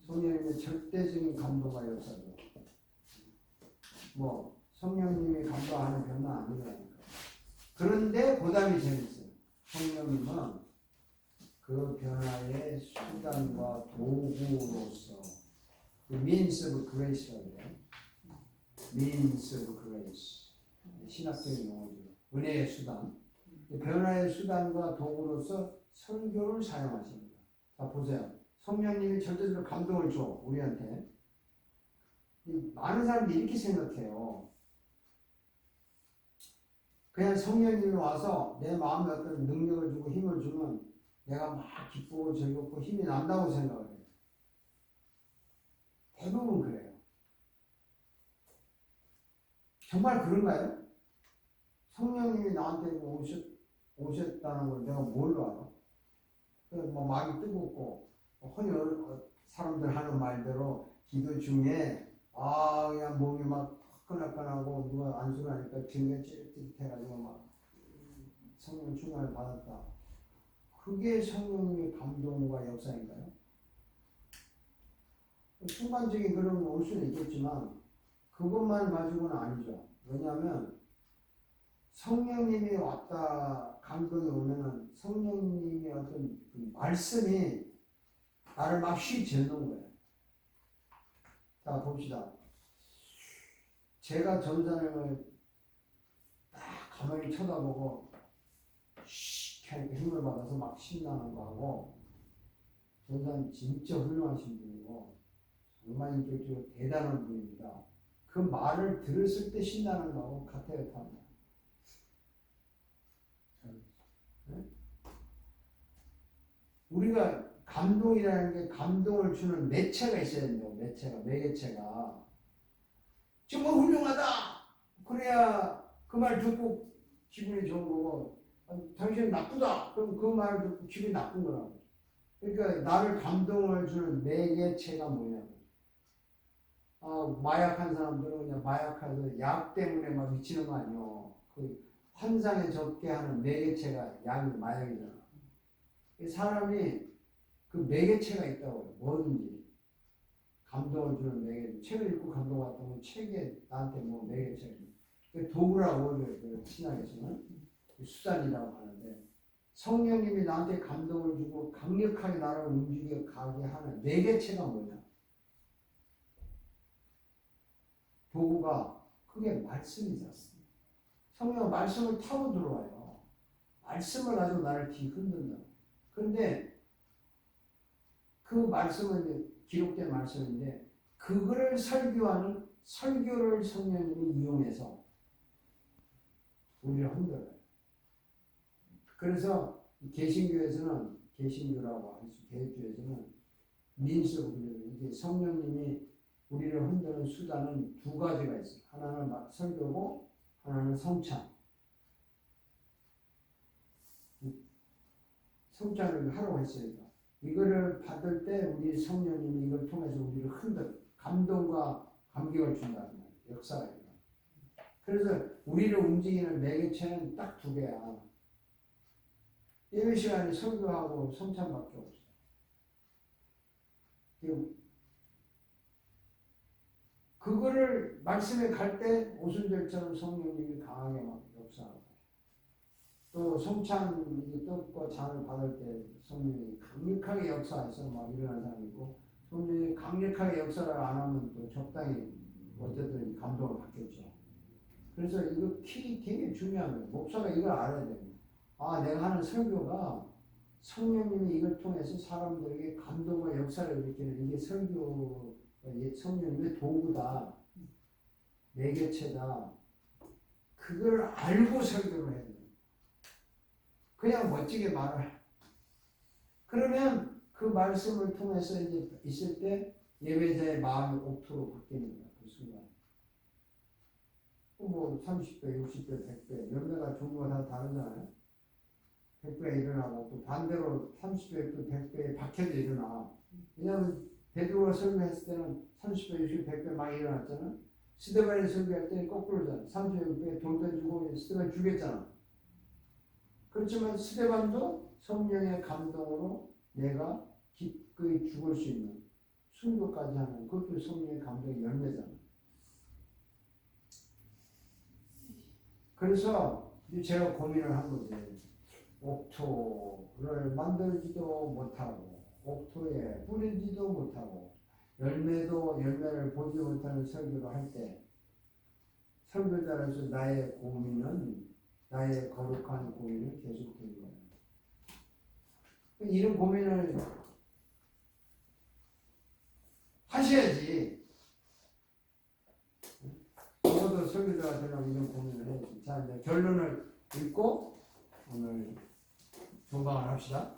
성령님의 절대적인 감동과 역사로. 뭐 성령님이 감동하는 변화 아니라니까. 그런데 보담이 재밌어요. 성령님은 그 변화의 수단과 도구로서 means of grace라고 해요. means of grace. 신학적인 용어죠. 은혜의 수단. 변화의 수단과 도구로서 설교를 사용하십니다. 자, 보세요. 성령님이 절대적으로 감동을 줘, 우리한테. 많은 사람들이 이렇게 생각해요. 그냥 성령님이 와서 내 마음에 어떤 능력을 주고 힘을 주면 내가 막 기쁘고 즐겁고 힘이 난다고 생각을 해요. 대부분 그래요. 정말 그런가요? 성령님이 나한테 오셨다는 걸 내가 뭘로 알아? 뭐 마음이 뜨겁고 흔히 사람들 하는 말대로 기도 중에 그냥 몸이 막 화끈화끈하고 누가 안수를 하니까 등에 찌릿찌릿해가지고 막 성령 충만을 받았다. 그게 성령님의 감동과 역사인가요? 순간적인 그런 거 올 수는 있겠지만 그것만 가지고는 아니죠. 왜냐하면 성령님이 왔다 감동이 오면은 성령님의 어떤 그 말씀이 나를 막 휘젓는 거예요. 자, 봅시다. 제가 전사님을 딱 가만히 쳐다보고 하니까 힘을 받아서 막 신나는 거하고, 전사님 진짜 훌륭하신 분이고 정말 인격적으로 대단한 분입니다. 그 말을 들었을 때 신나는 거하고 같아요, 탑니다. 네? 우리가 감동이라는 게 감동을 주는 매체가 있어야 된다고. 매개체가 정말 훌륭하다 그래야 그 말 듣고 기분이 좋은 거고, 당신은 나쁘다 그럼 그 말 듣고 기분이 나쁜 거라고. 그러니까 나를 감동을 주는 매개체가 뭐냐고. 마약한 사람들은 그냥 마약해서 약 때문에 막 미치는 거 아니요. 그 환상에 적게 하는 매개체가 약이 마약이잖아. 사람이 그 매개체가 있다고. 뭐든지 감동을 주는 매개체. 책을 읽고 감동받다면 책에 나한테 뭐 매개체. 도구라고 신학에서는 수단이라고 하는데, 성령님이 나한테 감동을 주고 강력하게 나를 움직여 가게 하는 매개체가 뭐냐? 도구가 그게 말씀이잖아. 성령은 말씀을 타고 들어와요. 말씀을 가지고 나를 흔든다. 그런데 그 말씀은 이제 기록된 말씀인데, 그거를 설교하는 설교를 성령님이 이용해서 우리를 흔들어요. 그래서 개신교에서는, 개신교라고 할 수, 개주에서는 민수, 이게 성령님이 우리를 흔드는 수단은 두 가지가 있어요. 하나는 설교고 하나는 성찬. 성찬을 하라고 했으니까 이거를 받을 때 우리 성령님이 이걸 통해서 우리를 감동과 감격을 준다는 거예요. 역사가 있다. 그래서 우리를 움직이는 매개체는 딱 두 개야. 예배 시간에 설교하고 성찬밖에 없어. 그거를 말씀에 갈 때 오순절처럼 성령님이 강하게 막 역사하고, 또 성찬 뜻과 잔을 받을 때 성령이 강력하게 역사해서 막 일어나는 사람이 있고, 성령이 강력하게 역사를 안 하면 또 적당히 어쨌든 감동을 받겠죠. 그래서 이거 되게 중요한 거예요. 목사가 이걸 알아야 됩니다. 내가 하는 설교가 성령님이 이걸 통해서 사람들에게 감동과 역사를 일으키는, 이게 설교 성령님의 도구다, 매개체다. 그걸 알고 설교를 해야 돼요. 그냥 멋지게 말을. 그러면 그 말씀을 통해서 이제 있을 때 예배자의 마음이 옥토로 바뀌는 거야. 그 순간. 뭐 30배, 60배, 100배, 열매가 종류가 다 다르잖아요. 100배 일어나고, 또 반대로 30배, 또 100배에 박혀져 일어나. 왜냐하면 베드로가 설교했을 때는 30배, 60배, 100배 막 일어났잖아. 스데반이 설교할 때는 거꾸로잖아. 36배 돌 던지고 스데반 죽였잖아. 그렇지만 스데반도 성령의 감동으로 내가 기꺼이 죽을 수 있는 순교까지 하는 그것도 성령의 감동의 열매잖아. 그래서 이제 제가 고민을 한 거지. 옥토를 만들지도 못하고 옥토에 뿌리지도 못하고 열매를 보지 못하는 설교를 할 때 설교자로서 나의 고민은 나의 거룩한 고민은 계속되는 거예요. 이런 고민을 하셔야지. 저도 설교자가 되려면 이런 고민을 해야지. 자, 이제 결론을 읽고 오늘 종강을 합시다.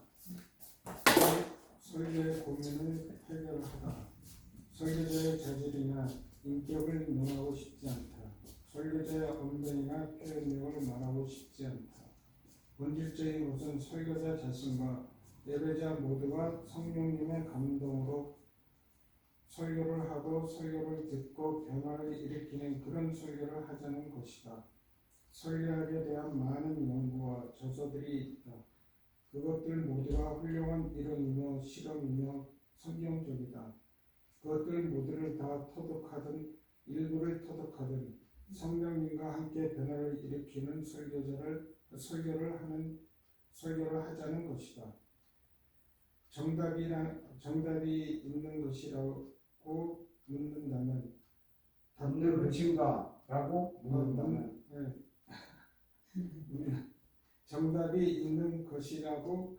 설교의 고민을 해결하다. 설교자의 자질이나 인격을 논하고 싶지 않다. 설교자의 언변이나 표현력을 말하고 싶지 않다. 본질적인 것은 설교자 자신과 예배자 모두가 성령님의 감동으로 설교를 하고 설교를 듣고 변화를 일으키는 그런 설교를 하자는 것이다. 설교학에 대한 많은 연구와 저서들이 있다. 그것들 모두가 훌륭한 이론이며 실험이며 성경적이다. 그것들 모두를 다 터득하든 일부를 터득하든 성령님과 함께 변화를 일으키는 설교를 하자는 것이다. 정답이 있는 것이라고 묻는다면 답는 것인가라고 묻는다면 정답이 있는 것이라고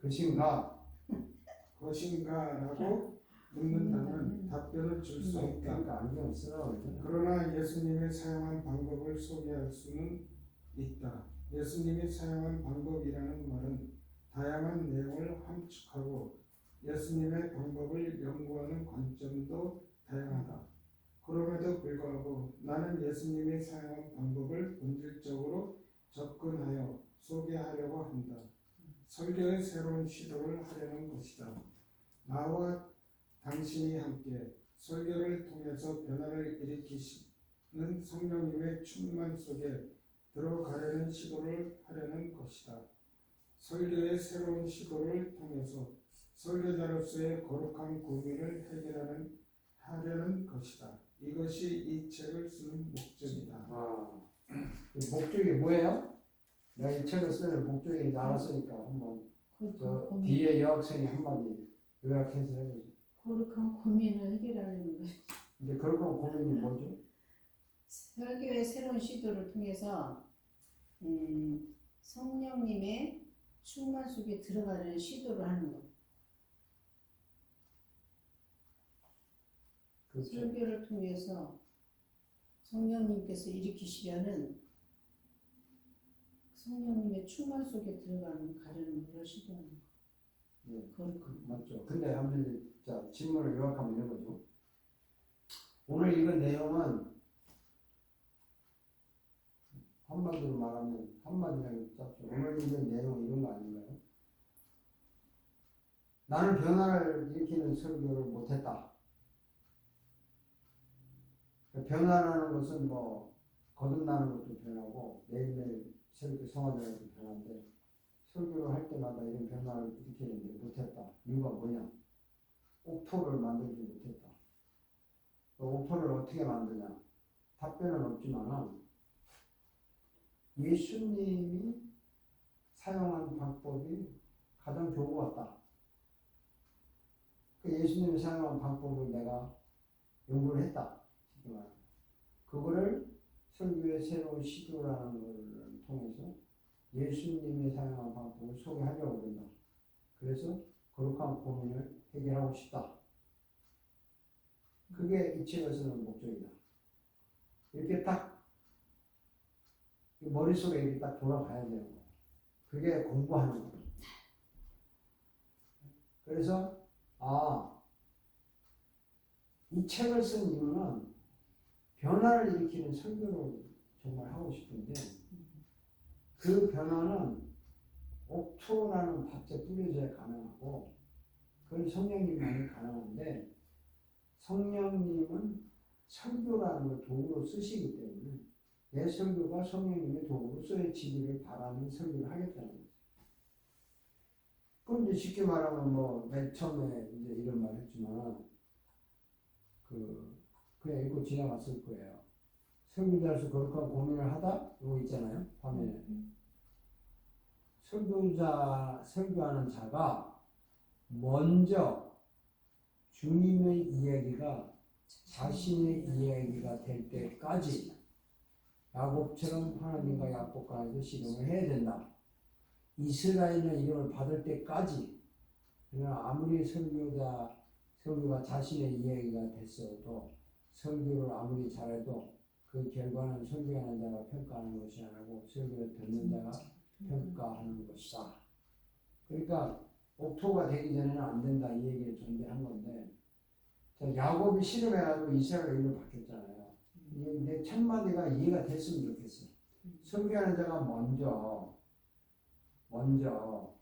것인가라고 묻는다면 답변을 줄 수 없다. 그러니까 안경 쓰라고 그러잖아. 그러나 예수님이 사용한 방법을 소개할 수는 있다. 예수님이 사용한 방법이라는 말은 다양한 내용을 함축하고 예수님의 방법을 연구하는 관점도 다양하다. 그럼에도 불구하고 나는 예수님이 사용한 방법을 본질적으로 접근하여 소개하려고 한다. 설교의 새로운 시도를 하려는 것이다. 나와 당신이 함께 설교를 통해서 변화를 일으키시는 성령님의 충만 속에 들어가려는 시도를 하려는 것이다. 설교의 새로운 시도를 통해서 설교자로서의 거룩한 고민을 하려는 것이다. 이것이 이 책을 쓰는 목적이다. 이 목적이 뭐예요? 내가 이 책을 쓰는 목적이 알았으니까 한번 저 뒤에 여학생이 한마디 요약해서 해보죠. 거룩한 고민을 해결하려는 거예요. 근데 거룩한 고민이 뭐죠? 설교의 새로운 시도를 통해서 성령님의 충만 속에 들어가려는 시도를 하는 것. 그렇죠. 설교를 통해서 성령님께서 일으키시려는 성령님의 충만 속에 가려는 걸 시도하는 거. 네, 거룩한 맞죠. 근데 한번 자 질문을 요약하면 이런 거죠. 오늘 읽은 내용은 한마디로 말하면 한마디로 짧죠. 오늘 읽은 내용 이런 거 아닌가요? 나는 변화를 일으키는 설교를 못했다. 변화라는 것은 뭐 거듭나는 것도 변하고 매일매일 새롭게 성화되는 것도 변화인데 설교를 할 때마다 이런 변화를 일으키는데 못했다. 이유가 뭐냐? 옥토를 만들지 못했다. 옥토를 어떻게 만드냐? 답변은 없지만 예수님이 사용한 방법이 가장 좋은 것 같다. 그 예수님이 사용한 방법을 내가 연구를 했다. 그거를 설교의 새로운 시도라는 걸 통해서 예수님이 사용한 방법을 소개하려고 한다. 그래서 거룩한 고민을 해결하고 싶다. 그게 이 책을 쓰는 목적이다. 이렇게 딱 머릿속에 이렇게 딱 돌아가야 되는 거야. 그게 공부하는 거야. 그래서 이 책을 쓴 이유는 변화를 일으키는 설교를 정말 하고 싶은데 그 변화는 옥토라는 밭에 뿌려져야 가능하고 그건 성령님만이 가능한데 성령님은 설교라는 걸 도구로 쓰시기 때문에 내 설교가 성령님의 도구로 쓰여지기를 바라는 설교를 하겠다는 거죠. 그럼 이제 쉽게 말하면 뭐 맨 처음에 이제 이런 말 했지만 그냥 읽고 지나갔을 거예요. 설교자로서 거룩한 고민을 하다 이거 있잖아요. 화면에 설교하는 자가 먼저 주님의 이야기가 자신의 이야기가 될 때까지 야곱처럼 하나님과 약속 간에서 실험을 해야 된다. 이스라엘은 이름을 받을 때까지 그러나 아무리 설교가 자신의 이야기가 됐어도 설교를 아무리 잘해도 그 결과는 설교하는 자가 평가하는 것이 아니고 설교를 듣는 자가 평가하는 것이다. 그러니까 옥토가 되기 전에는 안 된다 이 얘기를 전제한 건데 자, 야곱이 실험해가지고 이스라엘 이름을 바뀌었잖아요. 내 첫 마디가 이해가 됐으면 좋겠어. 설교하는 자가 먼저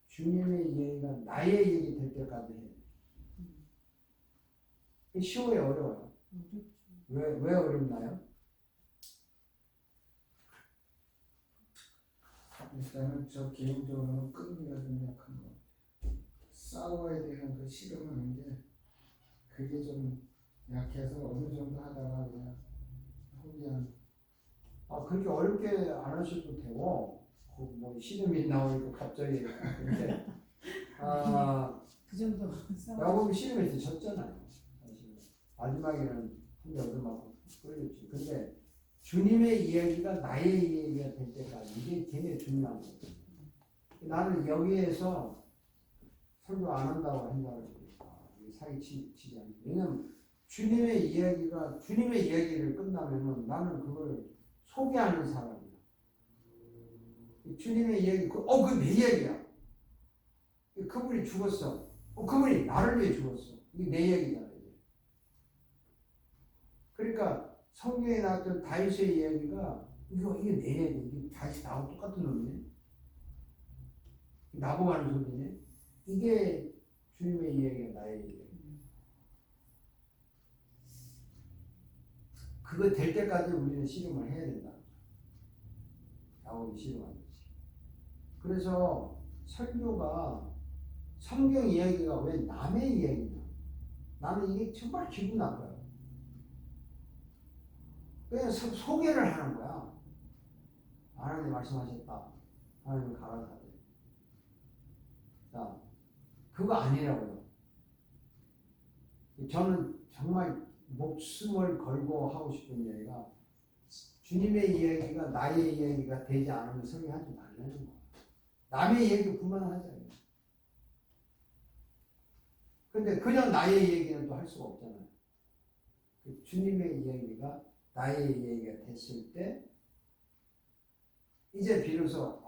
주님의 얘기가 나의 얘기 될 때까지 해. 쉬워요, 어려워요? 왜 어렵나요? 일단은 저 개인적으로는 끈기가 좀 약한 거. 싸워야 되는 그 실험하는 게 그게 좀 약해서 어느 정도 하다가 그냥 포기하는. 그렇게 어렵게 안 하셔도 되고 뭐 시름이 나오니까 갑자기 근데 그 정도 싸워. 야곱이 시름에서 졌잖아요. 사실 마지막에는 한대 얻어맞고 끌렸지. 근데 주님의 이야기가 나의 이야기가 될 때까지 이게 되게 중요한 거예요. 나는 여기에서 설교 안 한다고 생각을 사기치지 않고 왜냐면 주님의 이야기를 끝나면은 나는 그걸 소개하는 사람이야. 주님의 이야기, 그거 내 이야기야. 그분이 죽었어. 그분이 나를 위해 죽었어. 이게 내 이야기잖아. 이게. 그러니까 성경에 나왔던 다윗의 이야기가 이게 내 이야기. 이게 다윗이 나하고 똑같은 놈이네. 나보고 하는 소리네. 이게 주님의 이야기가 나의 이야기. 그거 될 때까지 우리는 실험을 해야 된다. 야곱이 실험하듯이. 그래서 설교가 성경 이야기가 왜 남의 이야기냐? 나는 이게 정말 기분 나빠요. 그냥 소개를 하는 거야. 하나님 말씀하셨다. 하나님 가라사대. 자, 그거 아니라고요. 저는 정말 목숨을 걸고 하고 싶은 이야기가 주님의 이야기가 나의 이야기가 되지 않으면 설교하지 말라는 거야. 남의 얘기 그만하자요. 근데 그냥 나의 얘기는 또 할 수가 없잖아요. 그 주님의 이야기가 나의 이야기가 됐을 때 이제 비로소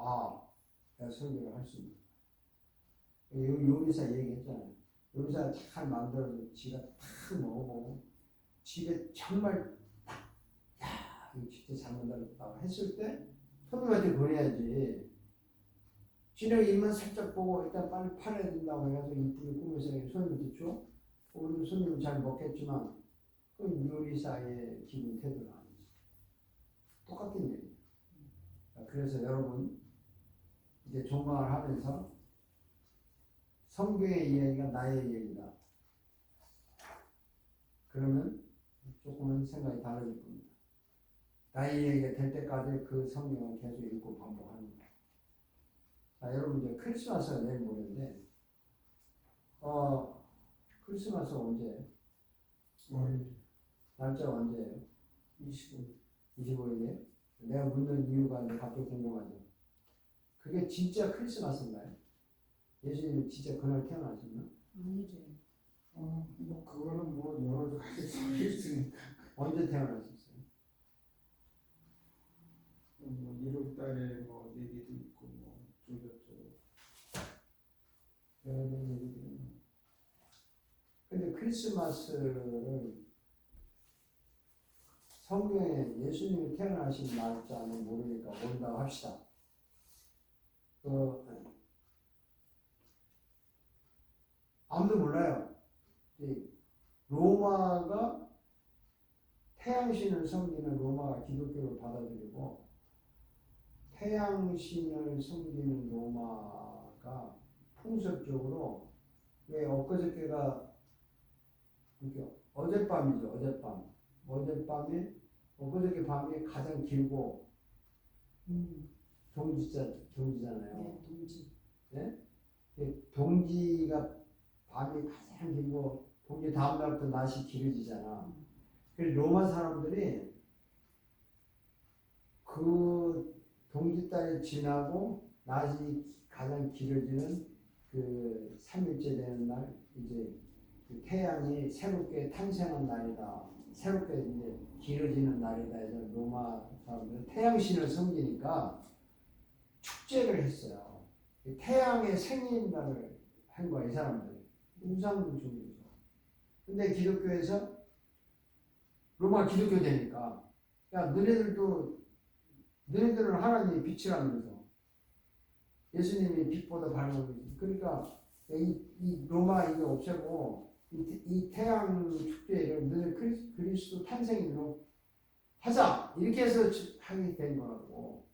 내가 설교를 할 수 있는 거야. 요리사 얘기했잖아요. 요리사가 잘 만들어서 지가 탁 먹어보고 집에 정말 이거 진짜 잘 만들었다고 했을 때 손님한테 보내야지. 지네 입만 살짝 보고 일단 빨리 팔아야 된다고 해가지고 이쁘게 꾸며서 손님한테 줘? 우리 손님은 잘 먹겠지만 그건 요리사의 기분 태도는 아니지. 똑같은 얘기예요. 그래서 여러분 이제 종강을 하면서 성경의 이야기가 나의 이야기다. 그러면 조금은 생각이 달라질 겁니다. 나의 이야기가 될 때까지 그 성경을 계속 읽고 반복하는 거예요. 자, 여러분 이제 크리스마스가 내일 모레인데 크리스마스 언제예요? 날짜가 언제예요? 25일이에요? 내가 묻는 이유가 이제 갑자기 궁금하죠. 그게 진짜 크리스마스인가요? 예수님이 진짜 그날 태어나셨나? 아니죠. 뭐 그거는 뭐 여러 가지 설이 있으니까. 언제 태어나셨어요? 뭐 1월 달에 뭐 얘기도 있고 뭐 저저저. 근데 크리스마스를 성경에 예수님이 태어나신 날짜는 모르니까 모른다고 합시다. 아무도 몰라요. 로마가 태양신을 섬기는 로마가 기독교를 받아들이고 태양신을 섬기는 로마가 풍습적으로 왜 엊그저께가 이렇게 어젯밤이죠. 어젯밤에 엊그저께 밤이 가장 길고 동지잖아요. 동지. 네? 동지가 밤이 가장 길고 동지 다음 날부터 낮이 길어지잖아. 그래서 로마 사람들이 그 동지달이 지나고 낮이 가장 길어지는 그 3일째 되는 날 이제 그 태양이 새롭게 탄생한 날이다. 새롭게 이제 길어지는 날이다 해서 로마 사람들은 태양신을 섬기니까 축제를 했어요. 태양의 생일날을 한 거야, 이 사람들이. 우상도 중요해서. 근데 기독교에서 로마 기독교 되니까 야, 너네들은 하나님의 빛이라면서 예수님이 빛보다 밝은 그러니까 이 로마 이거 없애고 이 태양 축제를 너네 그리스도 탄생일로 하자 이렇게 해서 하게 된 거라고.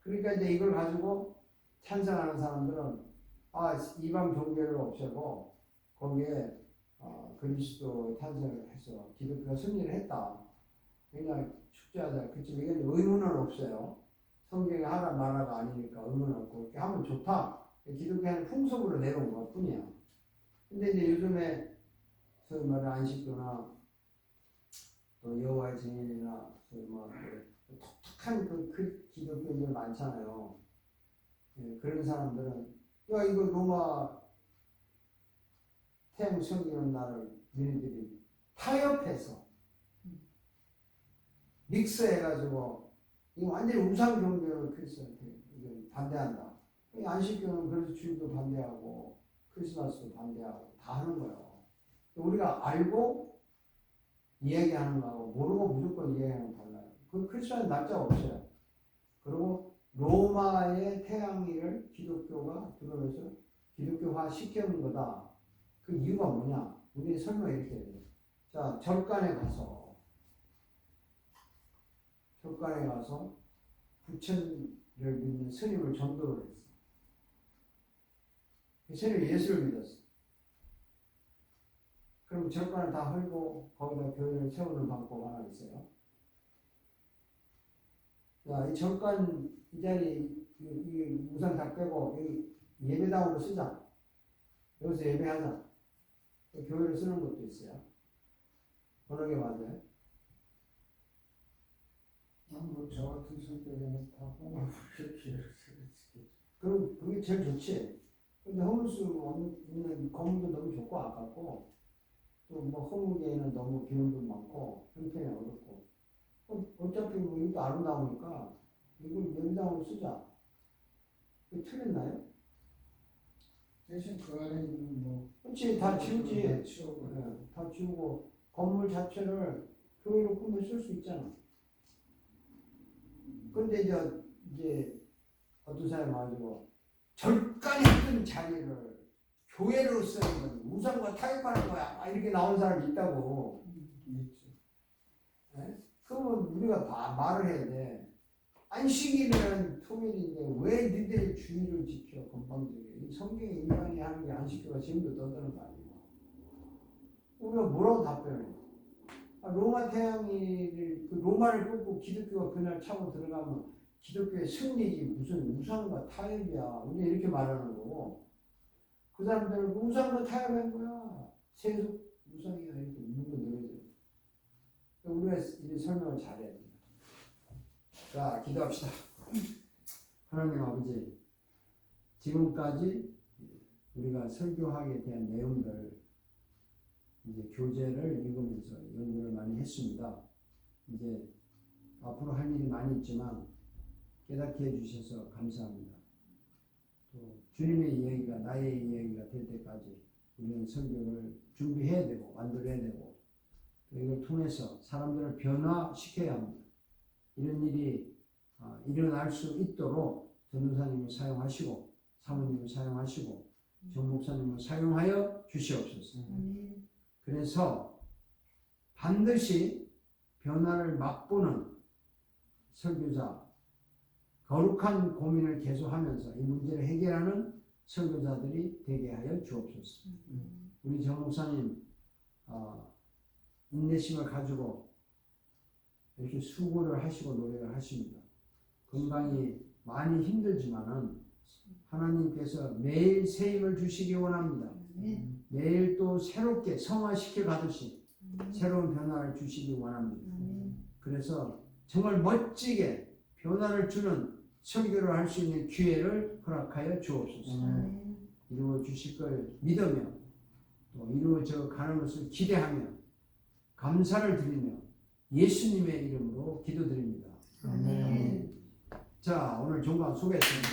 그러니까 이제 이걸 가지고 찬성하는 사람들은 이방 종교를 없애고 거기에 그리스도 탄생을 해서 기독교가 승리를 했다. 그냥 축제하자. 그치만 이건 의무는 없어요. 성경에 하라 말아가 아니니까 의무는 없고 이렇게 하면 좋다. 기독교는 풍속으로 내려온 것 뿐이야. 근데 이제 요즘에 소위 말해 안식교나 또 여호와의 증인이나 소위 말해 독특한 그 기독교인들 많잖아요. 예, 그런 사람들은 야 이거 로마 태양 섬기는 날을 너희들이 타협해서 믹스해가지고 이거 완전히 우상 종교를 그리스도한테 반대한다. 안식교는 그래서 주일도 반대하고 크리스마스도 반대하고 다 하는 거예요. 우리가 알고 이야기하는 거하고 모르고 무조건 이야기하는 거 달라요. 그 크리스마스 날짜가 없어요. 그리고 로마의 태양일을 기독교가 들어오면서 기독교화 시켜놓은 거다. 그 이유가 뭐냐? 우리 설명 이렇게 해요. 자, 절간에 가서 부처를 믿는 스님을 전도를 했어. 그 스님이 예수를 믿었어. 그럼 절간을 다 헐고 거기다 교회를 세우는 방법 하나 있어요. 자, 이 절간 이 자리 이 우산 다 빼고 이 예배당으로 쓰자. 여기서 예배하자. 교회를 쓰는 것도 있어요. 어느 게 맞아요? 저 같은 성격에는 다 홍합을 기회를 쓰겠지. 그럼 그게 제일 좋지. 근데 허물 수 있는 건물도 너무 좋고 아깝고 또 뭐 허물계에는 너무 비용도 많고 형편이 어렵고 어차피 뭐 이것도 아름다우니까 이걸 예배당으로 쓰자. 그게 틀렸나요? 대신 그 안에 있는 뭐 그렇지 다 지우지. 치우고 네, 다 지우고 건물 자체를 교회로 꾸며 쓸 수 있잖아. 그런데 이제 어떤 사람이 와가지고 절간에 있던 자리를 교회로 쓰는 건 우상과 타협하는 거야. 이렇게 나온 사람이 있다고. 있죠. 네? 그러면 우리가 말을 해야 돼. 안식일은 통일인데 왜 너희들이 주의를 지켜 건방지게. 성경에 인간이 하는 게 안식교가 지금도 떠드는 거 아니야. 우리가 뭐라고 답변해? 로마 태양이 그 로마를 끊고 기독교가 그날 차고 들어가면 기독교의 승리지 무슨 우상과 타협이야. 우리 이렇게 말하는 거고 그 사람들은 우상과 타협한 거야. 세속 우상이야 이렇게 묻는 너희들. 우리가 이 설명을 잘해야 돼. 자, 기도합시다. 하나님 아버지, 지금까지 우리가 설교하게 대한 내용들 이제 교재를 읽으면서 연구를 많이 했습니다. 이제 앞으로 할 일이 많이 있지만 깨닫게 해주셔서 감사합니다. 또 주님의 이야기가 나의 이야기가 될 때까지 우리는 설교를 준비해야 되고 만들어야 되고 또 이걸 통해서 사람들을 변화시켜야 합니다. 이런 일이 일어날 수 있도록 전도사님을 사용하시고 사모님을 사용하시고 정 목사님을 사용하여 주시옵소서. 그래서 반드시 변화를 맛보는 설교자, 거룩한 고민을 계속하면서 이 문제를 해결하는 선교사들이 되게 하여 주옵소서. 우리 정 목사님 인내심을 가지고 이렇게 수고를 하시고 노력을 하십니다. 건강이 많이 힘들지만은 하나님께서 매일 새 힘을 주시기 원합니다. 매일 또 새롭게 성화시켜 가듯이 새로운 변화를 주시기 원합니다. 그래서 정말 멋지게 변화를 주는 설교를 할 수 있는 기회를 허락하여 주옵소서. 이루어 주실 걸 믿으며 또 이루어져 가는 것을 기대하며 감사를 드리며 예수님의 이름으로 기도드립니다. 아멘. 자, 오늘 종강 수고했습니다.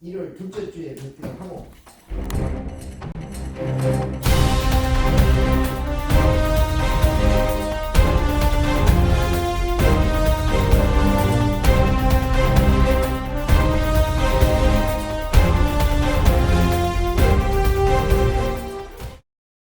1월 둘째 주에 뵙기로 하고